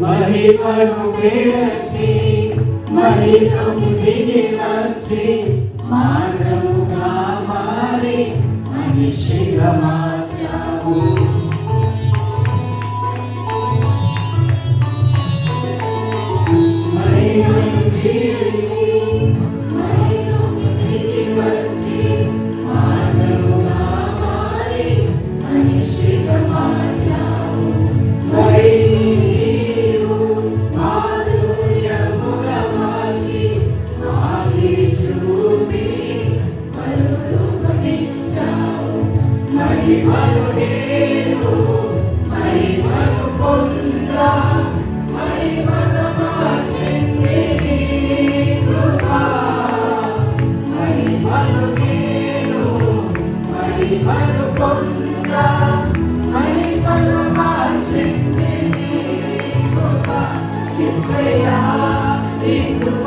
మహిమను విడచి మహిమను దిగి వచ్చి మానవుగా మారి మనిషిగా మార్చావు. మహిమను విడచి మహిమను దిగి వచ్చి మానవుగా మారి మనిషిగా మార్చావు. మహిమను నేను మహిమను పొందా మహిమను మార్చింది కృపా. మహిమను నేను మహిమను పొందా మహిమను మార్చింది కృపా. యేసయ్యా నీ కృప